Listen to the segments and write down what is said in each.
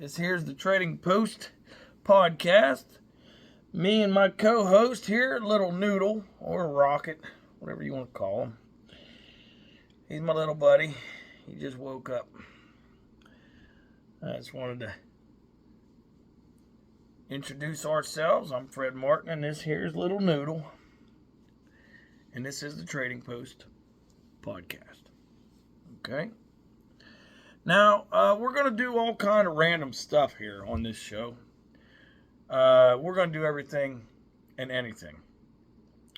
This here's the Trading Post podcast. Me and my co-host here, Little Noodle, or Rocket, whatever you want to call him. He's my little buddy. He just woke up. I just wanted to introduce ourselves. I'm Fred Martin, and this here's Little Noodle. And this is the Trading Post podcast. Okay? Now, we're going to do all kind of random stuff here on this show. We're going to do everything and anything.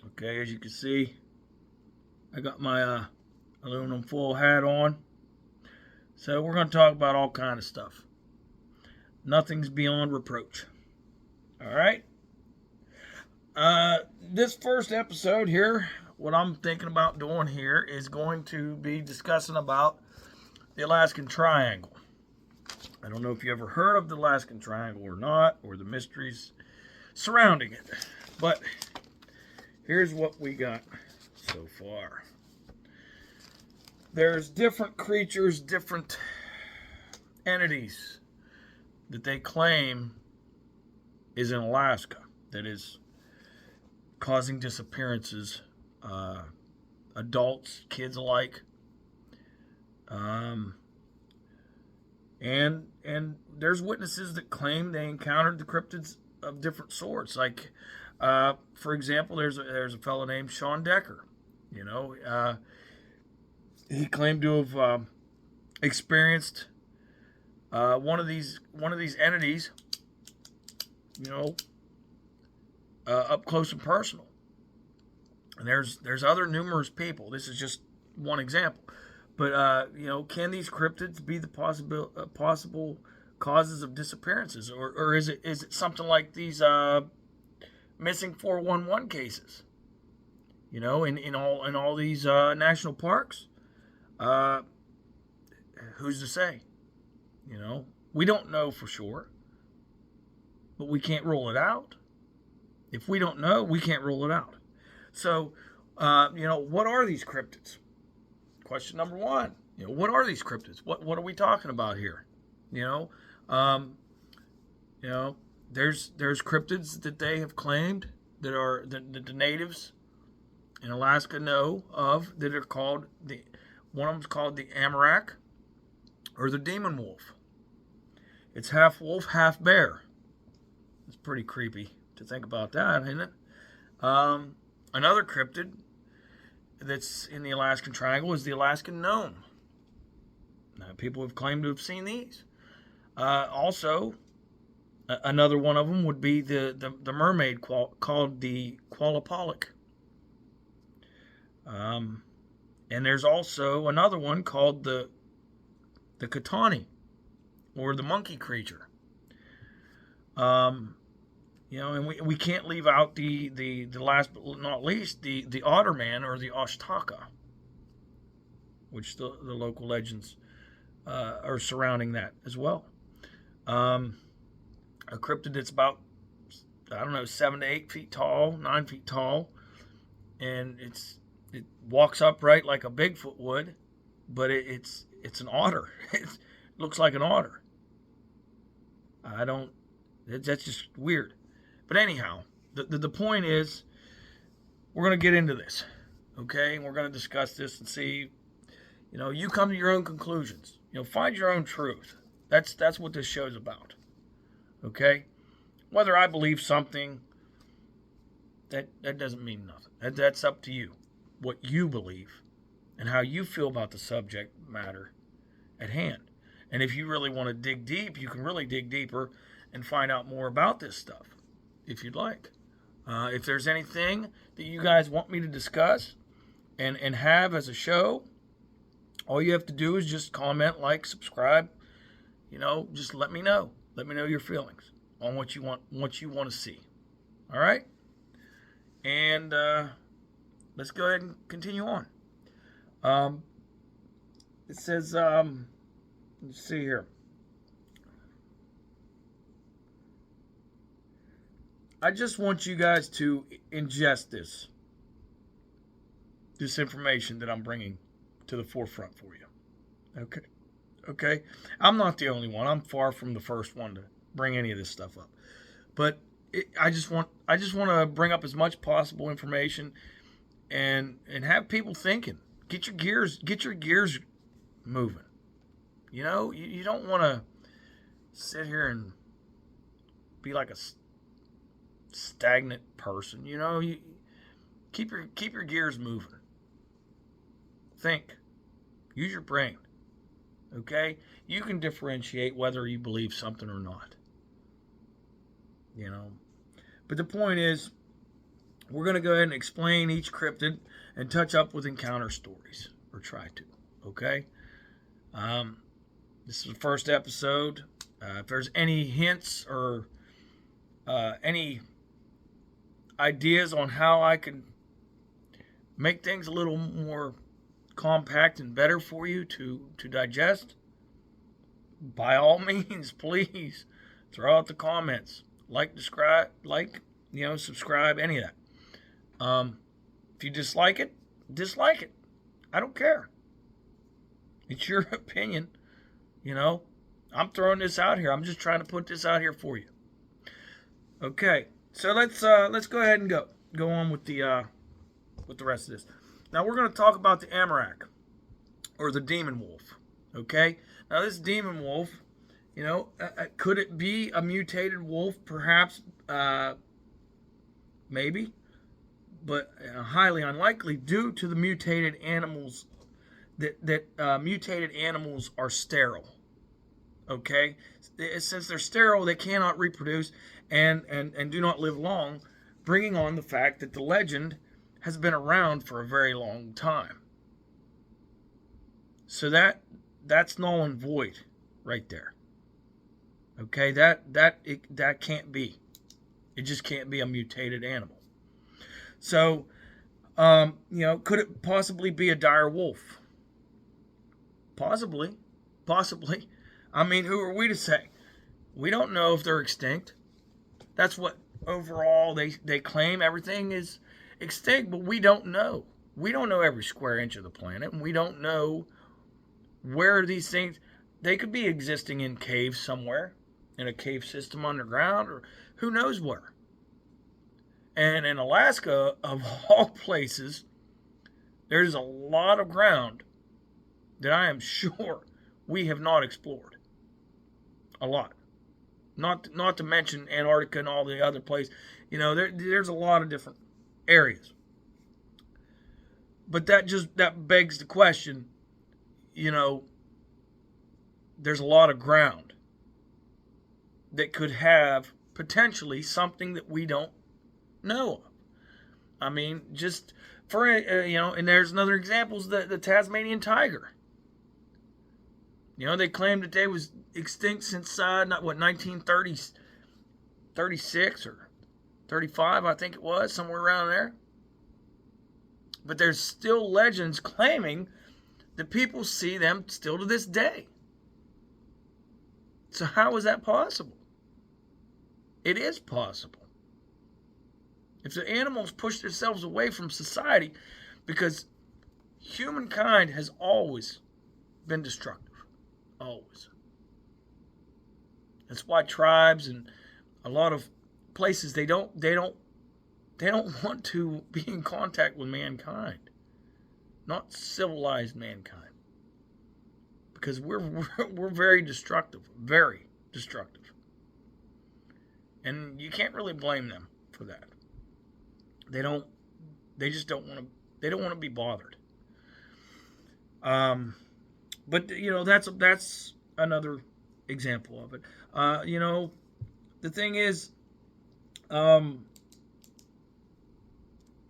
Okay, as you can see, I got my aluminum foil hat on. So we're going to talk about all kind of stuff. Nothing's beyond reproach. All right? This first episode here, what I'm thinking about doing here is going to be discussing about the Alaskan Triangle. I don't know if you ever heard of the Alaskan Triangle or not, or the mysteries surrounding it. But here's what we got so far. There's different creatures, different entities that they claim is in Alaska that is causing disappearances, adults, kids alike. And there's witnesses that claim they encountered the cryptids of different sorts. Like, for example, there's a fellow named Sean Decker. You know, he claimed to have experienced one of these entities. You know, up close and personal. And there's other numerous people. This is just one example. But, you know, can these cryptids be the possible causes of disappearances? Or is it something like these missing 411 cases? You know, in all these national parks? Who's to say? You know, we don't know for sure. But we can't rule it out. If we don't know, we can't rule it out. So, you know, what are these cryptids? Question number one, you know, what are these cryptids? What are we talking about here? You know, there's cryptids that they have claimed that the natives in Alaska know of that are called one of them's called the Amarak or the demon wolf. It's half wolf, half bear. It's pretty creepy to think about that, isn't it? Another cryptid that's in the Alaskan Triangle is the Alaskan gnome. Now, people have claimed to have seen these. Also, another one of them would be the mermaid called the Qualapalik. And there's also another one called the Katani, or the monkey creature. You know, and we can't leave out the last but not least, the Otterman or the Oshtaka, which the local legends are surrounding that as well. A cryptid that's about, I don't know, 7 to 8 feet tall, 9 feet tall, and it walks upright like a Bigfoot would, but it's an otter. It looks like an otter. That's just weird. But anyhow, the point is, we're going to get into this, okay? We're going to discuss this and see, you know, you come to your own conclusions. You know, find your own truth. That's what this show's about, okay? Whether I believe something, that doesn't mean nothing. That's up to you, what you believe and how you feel about the subject matter at hand. And if you really want to dig deep, you can really dig deeper and find out more about this stuff, if you'd like. If there's anything that you guys want me to discuss and have as a show, all you have to do is just comment, like, subscribe. You know, just let me know. Let me know your feelings on what you want to see. All right? And let's go ahead and continue on. It says, let's see here. I just want you guys to ingest this information that I'm bringing to the forefront for you. Okay. Okay, I'm not the only one. I'm far from the first one to bring any of this stuff up. But I just want to bring up as much possible information and have people thinking. Get your gears moving. You don't want to sit here and be like a stagnant person. You keep your gears moving. Think. Use your brain. Okay? You can differentiate whether you believe something or not. But the point is, we're going to go ahead and explain each cryptid and touch up with encounter stories, or try to. Okay? This is the first episode. If there's any hints or any ideas on how I can make things a little more compact and better for you to digest, by all means, please throw out the comments. Subscribe, any of that. If you dislike it, dislike it. I don't care. It's your opinion. I'm throwing this out here. I'm just trying to put this out here for you. Okay, so let's go ahead and go on with the rest of this. Now we're going to talk about the Amarak, or the demon wolf. Okay, now this demon wolf, could it be a mutated wolf? Perhaps, maybe, but highly unlikely due to the mutated animals. That mutated animals are sterile. Okay, since they're sterile, they cannot reproduce and do not live long, bringing on the fact that the legend has been around for a very long time. So that's null and void right there. Okay, that can't be. It just can't be a mutated animal. So, could it possibly be a dire wolf? Possibly. I mean, who are we to say? We don't know if they're extinct. That's what overall they claim. Everything is extinct, but we don't know. We don't know every square inch of the planet, and we don't know where these things. They could be existing in caves somewhere, in a cave system underground, or who knows where. And in Alaska, of all places, there's a lot of ground that I am sure we have not explored. A lot. Not to mention Antarctica and all the other places. There's a lot of different areas. But that begs the question, there's a lot of ground that could have potentially something that we don't know of. I mean, just for, and there's another example is the Tasmanian tiger. They claimed that they was extinct since 1936 or 35, I think it was, somewhere around there. But there's still legends claiming that people see them still to this day. So how is that possible? It is possible. If the animals push themselves away from society, because humankind has always been destructive. Always. That's why tribes and a lot of places they don't want to be in contact with mankind, not civilized mankind, because we're very destructive, and you can't really blame them for that. They don't want to be bothered. But that's another example of it. The thing is,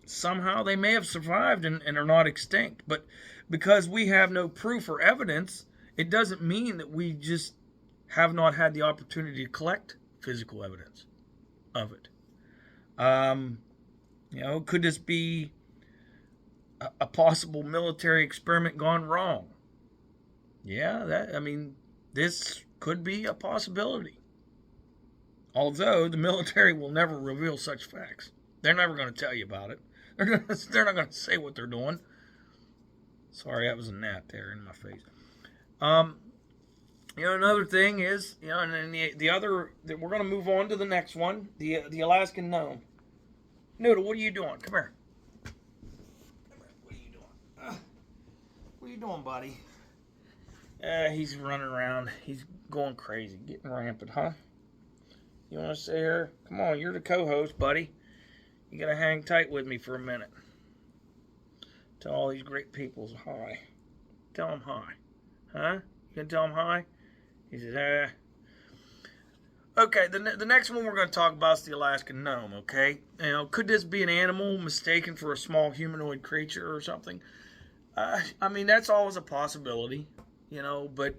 somehow they may have survived and are not extinct. But because we have no proof or evidence, it doesn't mean that we just have not had the opportunity to collect physical evidence of it. Could this be a possible military experiment gone wrong? Yeah, this could be a possibility. Although the military will never reveal such facts. They're never going to tell you about it. They're not going to say what they're doing. Sorry, that was a gnat there in my face. Another thing is, and then the other, we're going to move on to the next one, the Alaskan gnome. Noodle, what are you doing? Come here. What are you doing? What are you doing, buddy? He's running around. He's going crazy, getting rampant, huh? You want to sit here? Come on, you're the co-host, buddy. You got to hang tight with me for a minute. Tell all these great people hi. Tell them hi. Huh? You gonna tell them hi? He said, Okay, the next one we're going to talk about is the Alaskan gnome, okay? Could this be an animal mistaken for a small humanoid creature or something? I mean, that's always a possibility, but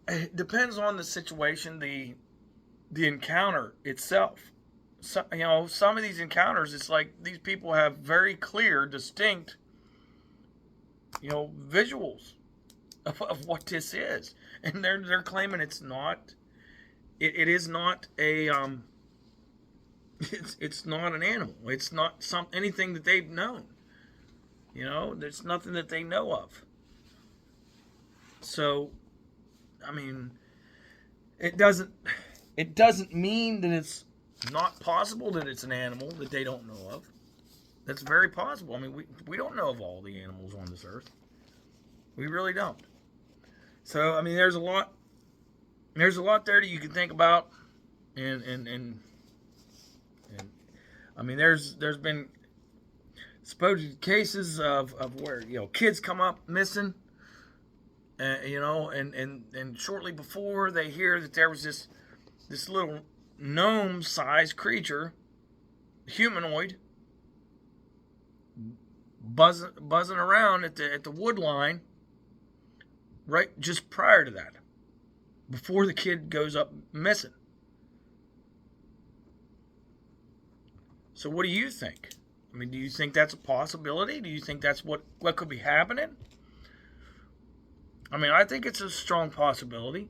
it depends on the situation, the encounter itself. So, some of these encounters, it's like these people have very clear, distinct, visuals of what this is, and they're claiming it's not. It is not a it's not an animal. It's not anything that they've known. There's nothing that they know of. So, I mean, it doesn't mean that it's not possible that it's an animal that they don't know of. That's very possible. I mean, we don't know of all the animals on this earth. We really don't. So, I mean, there's a lot there that you can think about, and I mean, there's been supposed cases of where kids come up missing, and shortly before they hear that there was this little gnome-sized creature, humanoid, buzzing around at the wood line, right just prior to that, before the kid goes up missing. So what do you think? I mean, do you think that's a possibility? Do you think that's what could be happening? I mean, I think it's a strong possibility.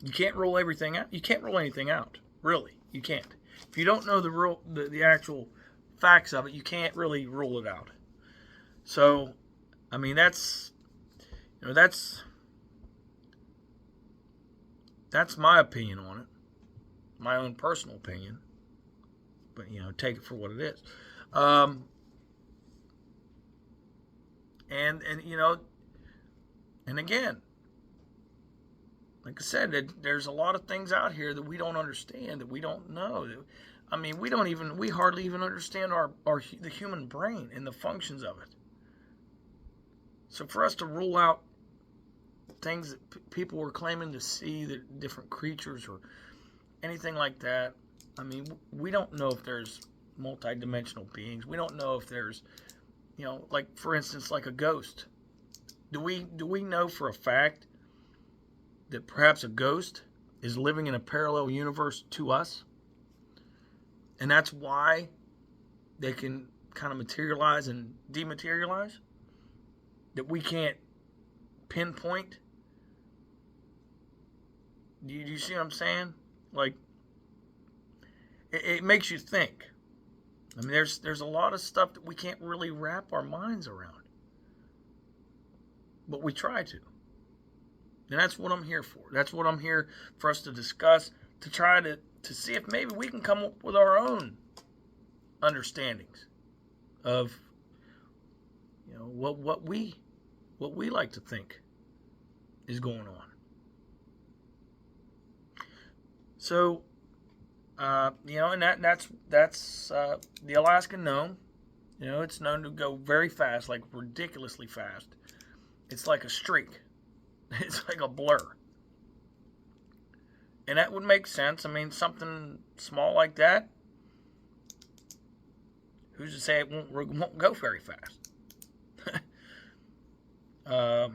You can't rule everything out. You can't rule anything out, really. You can't. If you don't know the actual facts of it, you can't really rule it out. So, I mean, that's my opinion on it, my own personal opinion. But take it for what it is. And again, like I said, there's a lot of things out here that we don't understand, that we don't know. I mean, we hardly even understand the human brain and the functions of it. So for us to rule out things that people were claiming to see, that different creatures or anything like that, I mean, we don't know if there's multidimensional beings. We don't know if there's, like, for instance, like a ghost. Do we know for a fact that perhaps a ghost is living in a parallel universe to us? And that's why they can kind of materialize and dematerialize? That we can't pinpoint? Do you see what I'm saying? Like, it makes you think. I mean, there's a lot of stuff that we can't really wrap our minds around. But we try to. And that's what I'm here for. That's what I'm here for us to discuss, to try to see if maybe we can come up with our own understandings of what we like to think is going on. So, and that's the Alaskan gnome. It's known to go very fast, like ridiculously fast. It's like a streak. It's like a blur. And that would make sense. I mean, something small like that, who's to say it won't go very fast? Let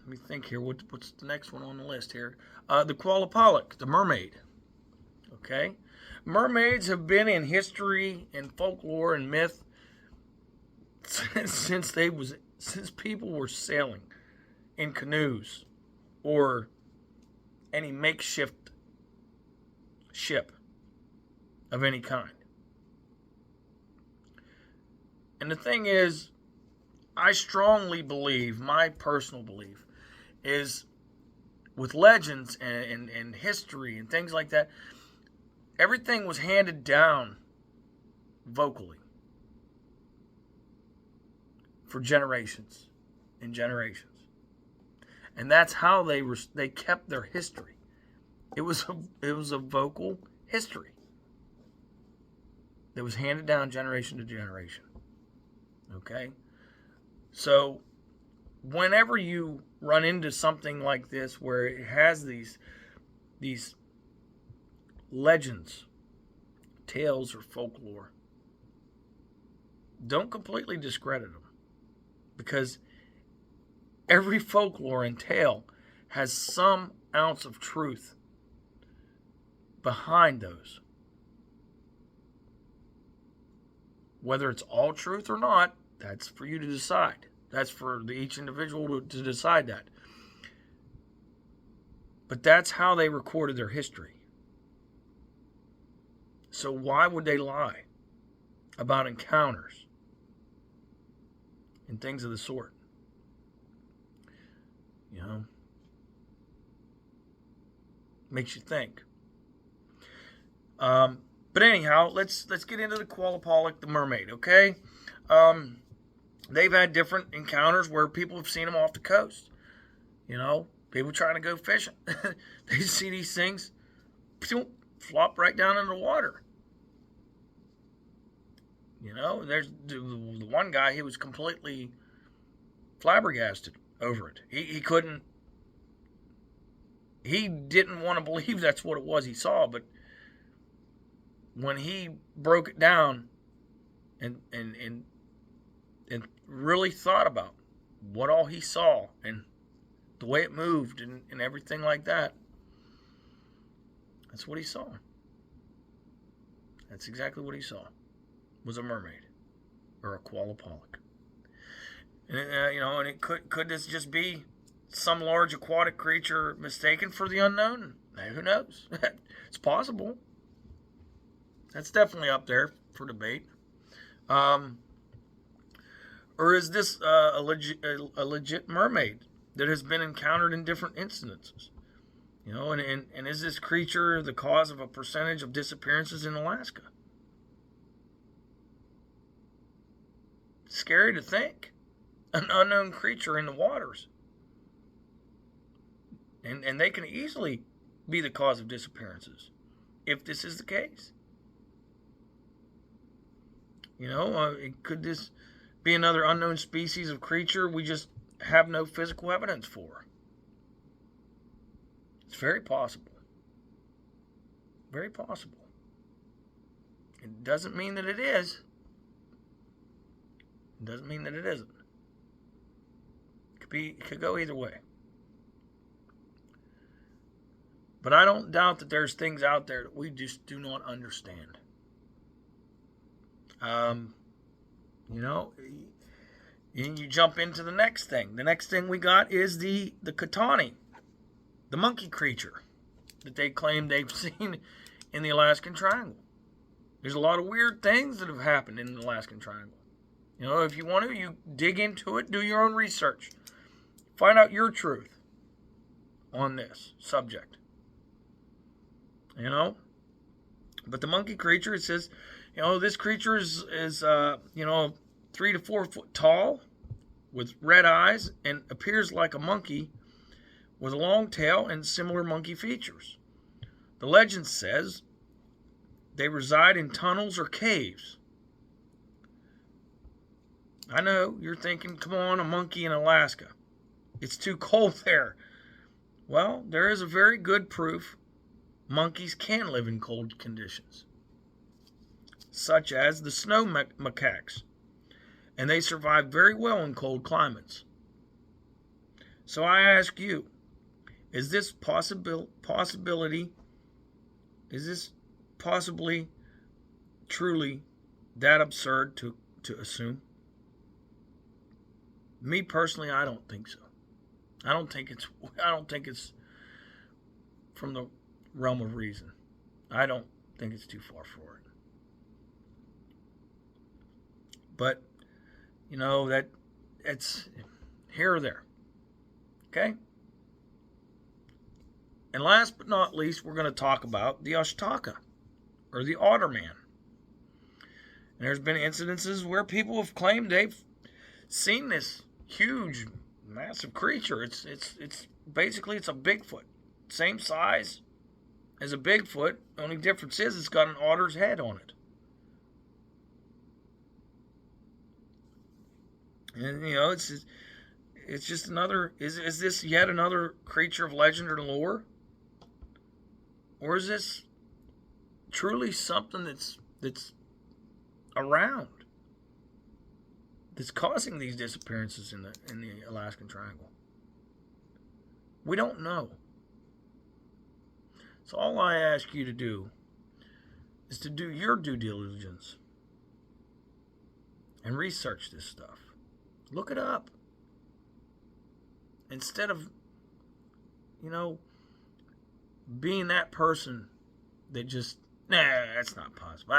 me think here. What's the next one on the list here? The koala polyp, the mermaid. Okay? Mermaids have been in history and folklore and myth since people were sailing in canoes or any makeshift ship of any kind. And the thing is, I strongly believe, my personal belief, is with legends and history and things like that, everything was handed down vocally for generations and generations. And that's how they kept their history. It was a vocal history that was handed down generation to generation. Okay? So whenever you run into something like this where it has these legends, tales, or folklore, don't completely discredit them, because every folklore and tale has some ounce of truth behind those. Whether it's all truth or not, that's for you to decide. That's for each individual to decide that. But that's how they recorded their history. So why would they lie about encounters and things of the sort? You know? Makes you think. But anyhow, let's get into the Qualapalak, the mermaid, okay? They've had different encounters where people have seen them off the coast. You know, people trying to go fishing. They see these things flop right down in the water. You know, there's the one guy, he was completely flabbergasted over it. He didn't want to believe that's what it was he saw, but when he broke it down and really thought about what all he saw and the way it moved and everything like that, that's what he saw. That's exactly what he saw, was a mermaid or a Qualapalak. And, you know, and it could this just be some large aquatic creature mistaken for the unknown? Who knows? It's possible. That's definitely up there for debate. Or is this a legit mermaid that has been encountered in different incidences? You know, and is this creature the cause of a percentage of disappearances in Alaska? Scary to think. An unknown creature in the waters. And they can easily be the cause of disappearances if this is the case. You know, could this be another unknown species of creature we just have no physical evidence for? It's very possible. Very possible. It doesn't mean that it is. It doesn't mean that it isn't. It could go either way. But I don't doubt that there's things out there that we just do not understand. You know, and you jump into the next thing. The next thing we got is the Katani, the monkey creature that they claim they've seen in the Alaskan Triangle. There's a lot of weird things that have happened in the Alaskan Triangle. You know, if you want to, you dig into it, do your own research. Find out your truth on this subject. You know? But the monkey creature, it says, you know, this creature is 3 to 4 foot tall with red eyes and appears like a monkey with a long tail and similar monkey features. The legend says they reside in tunnels or caves. I know, you're thinking, come on, a monkey in Alaska. It's too cold there. Well, there is a very good proof monkeys can live in cold conditions, such as the snow macaques, and they survive very well in cold climates. So I ask you, is this possibly truly that absurd to assume? Me personally, I don't think so. I don't think it's from the realm of reason. I don't think it's too far for it. But, you know, that it's here or there. Okay? And last but not least, we're going to talk about the Ashtaka, or the Otter Man. And there's been incidences where people have claimed they've seen this huge, massive creature. It's basically it's a Bigfoot, same size as a Bigfoot. The only difference is it's got an otter's head on it. And it's just another. Is this yet another creature of legend or lore, or is this truly something that's around, that's causing these disappearances in the Alaskan Triangle? We don't know. So all I ask you to do is to do your due diligence and research this stuff. Look it up. Instead of, being that person that just, that's not possible.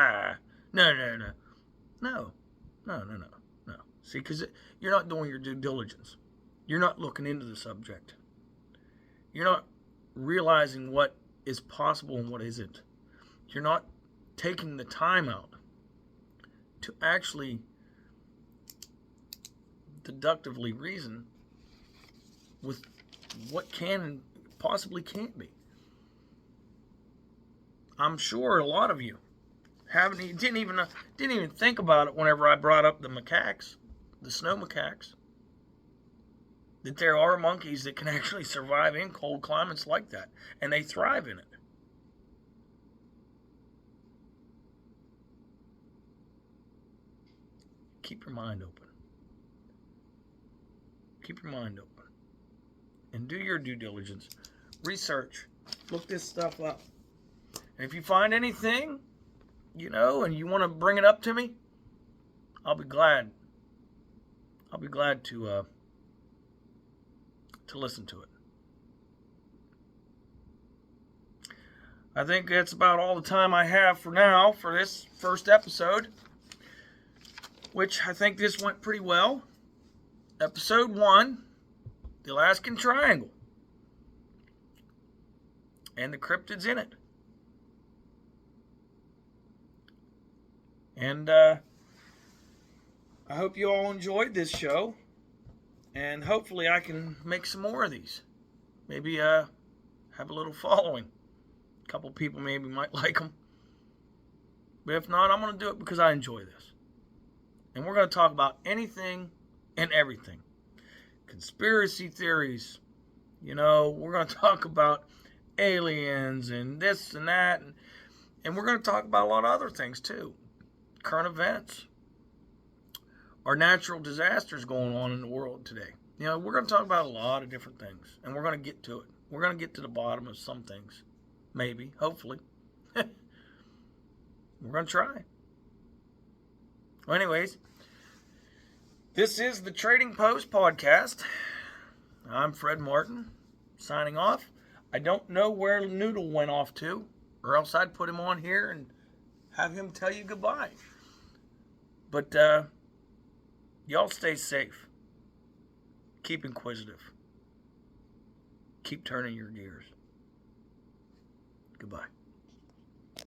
No. See, because you're not doing your due diligence. You're not looking into the subject. You're not realizing what is possible and what isn't. You're not taking the time out to actually deductively reason with what can and possibly can't be. I'm sure a lot of you didn't even think about it whenever I brought up the macaques, the snow macaques, that there are monkeys that can actually survive in cold climates like that, and they thrive in it. Keep your mind open. Keep your mind open. And do your due diligence. Research. Look this stuff up. And if you find anything, and you want to bring it up to me, I'll be glad. I'll be glad to listen to it. I think that's about all the time I have for now for this first episode, which I think this went pretty well. Episode 1, the Alaskan Triangle, and the cryptids in it. And I hope you all enjoyed this show, and hopefully I can make some more of these. Maybe have a little following. A couple people maybe might like them. But if not, I'm going to do it because I enjoy this. And we're going to talk about anything and everything. Conspiracy theories. We're going to talk about aliens and this and that. And we're going to talk about a lot of other things too. Current events. Or natural disasters going on in the world today. We're going to talk about a lot of different things. And we're going to get to it. We're going to get to the bottom of some things. Maybe. Hopefully. We're going to try. Well, anyways. This is the Trading Post Podcast. I'm Fred Martin, signing off. I don't know where Noodle went off to, or else I'd put him on here and have him tell you goodbye. But y'all stay safe. Keep inquisitive. Keep turning your gears. Goodbye.